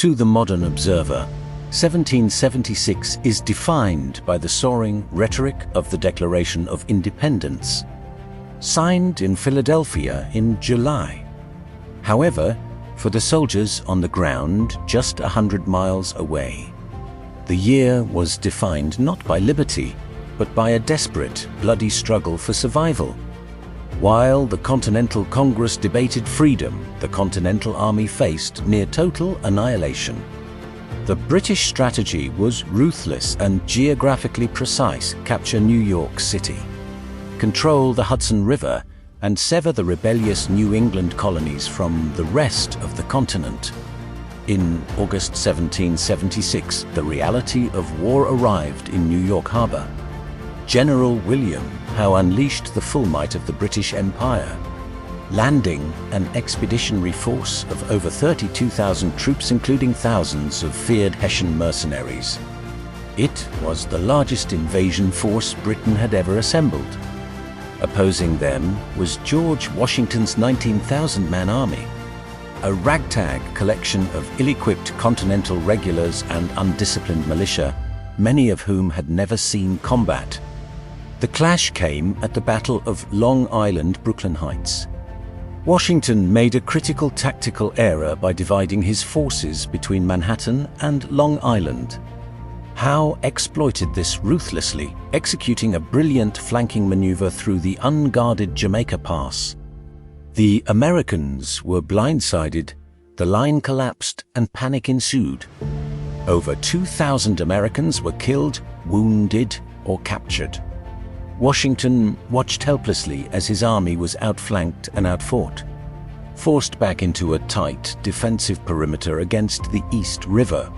To the modern observer, 1776 is defined by the soaring rhetoric of the Declaration of Independence, signed in Philadelphia in July. However, for the soldiers on the ground just 100 miles away, the year was defined not by liberty, but by a desperate, bloody struggle for survival. While the Continental Congress debated freedom, the Continental Army faced near total annihilation. The British strategy was ruthless and geographically precise: capture New York City, control the Hudson River, and sever the rebellious New England colonies from the rest of the continent. In August 1776, the reality of war arrived in New York Harbor. General William Howe unleashed the full might of the British Empire, landing an expeditionary force of over 32,000 troops, including thousands of feared Hessian mercenaries. It was the largest invasion force Britain had ever assembled. Opposing them was George Washington's 19,000-man army, a ragtag collection of ill-equipped Continental regulars and undisciplined militia, many of whom had never seen combat. The clash came at the Battle of Long Island, Brooklyn Heights. Washington made a critical tactical error by dividing his forces between Manhattan and Long Island. Howe exploited this ruthlessly, executing a brilliant flanking maneuver through the unguarded Jamaica Pass. The Americans were blindsided, the line collapsed, and panic ensued. Over 2,000 Americans were killed, wounded, or captured. Washington watched helplessly as his army was outflanked and outfought, forced back into a tight defensive perimeter against the East River.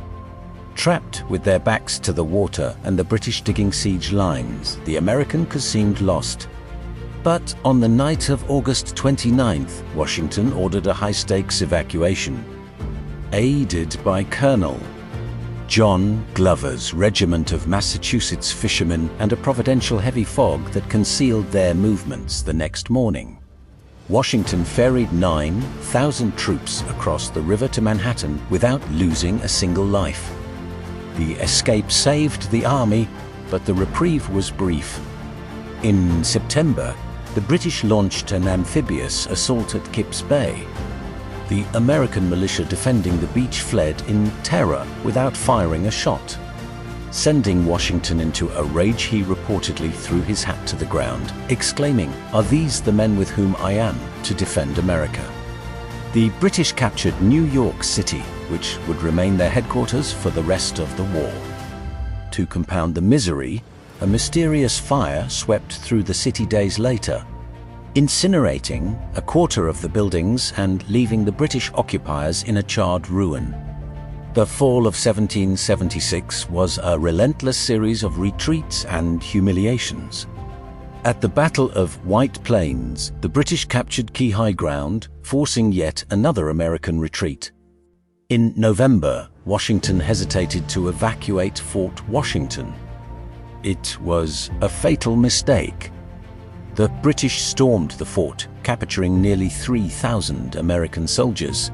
Trapped with their backs to the water and the British digging siege lines, the Americans seemed lost. But on the night of August 29th, Washington ordered a high-stakes evacuation, aided by Colonel John Glover's regiment of Massachusetts fishermen and a providential heavy fog that concealed their movements the next morning. Washington ferried 9,000 troops across the river to Manhattan without losing a single life. The escape saved the army, but the reprieve was brief. In September, the British launched an amphibious assault at Kip's Bay. The American militia defending the beach fled in terror without firing a shot, sending Washington into a rage. He reportedly threw his hat to the ground, exclaiming, "Are these the men with whom I am to defend America?" The British captured New York City, which would remain their headquarters for the rest of the war. To compound the misery, a mysterious fire swept through the city days later, incinerating a quarter of the buildings and leaving the British occupiers in a charred ruin. The fall of 1776 was a relentless series of retreats and humiliations. At the Battle of White Plains, the British captured key high ground, forcing yet another American retreat. In November, Washington hesitated to evacuate Fort Washington. It was a fatal mistake. The British stormed the fort, capturing nearly 3,000 American soldiers.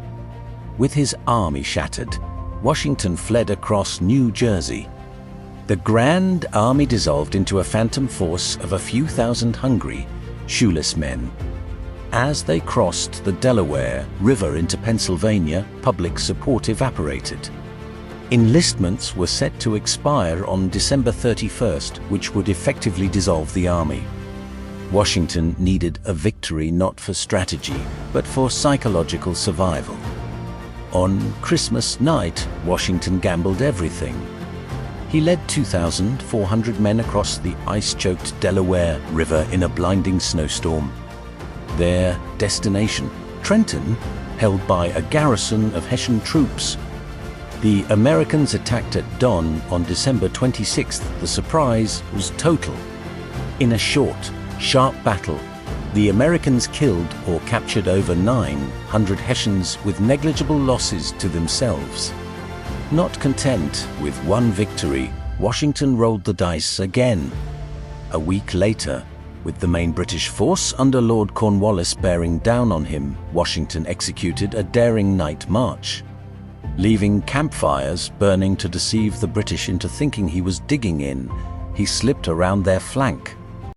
With his army shattered, Washington fled across New Jersey. The Grand Army dissolved into a phantom force of a few thousand hungry, shoeless men. As they crossed the Delaware River into Pennsylvania, public support evaporated. Enlistments were set to expire on December 31st, which would effectively dissolve the army. Washington needed a victory not for strategy, but for psychological survival. On Christmas night, Washington gambled everything. He led 2,400 men across the ice-choked Delaware River in a blinding snowstorm. Their destination, Trenton, held by a garrison of Hessian troops. The Americans attacked at dawn on December 26th. The surprise was total. In a short, sharp battle, the Americans killed or captured over 900 Hessians with negligible losses to themselves. Not content with one victory, Washington rolled the dice again. A week later, with the main British force under Lord Cornwallis bearing down on him, Washington executed a daring night march. Leaving campfires burning to deceive the British into thinking he was digging in, he slipped around their flank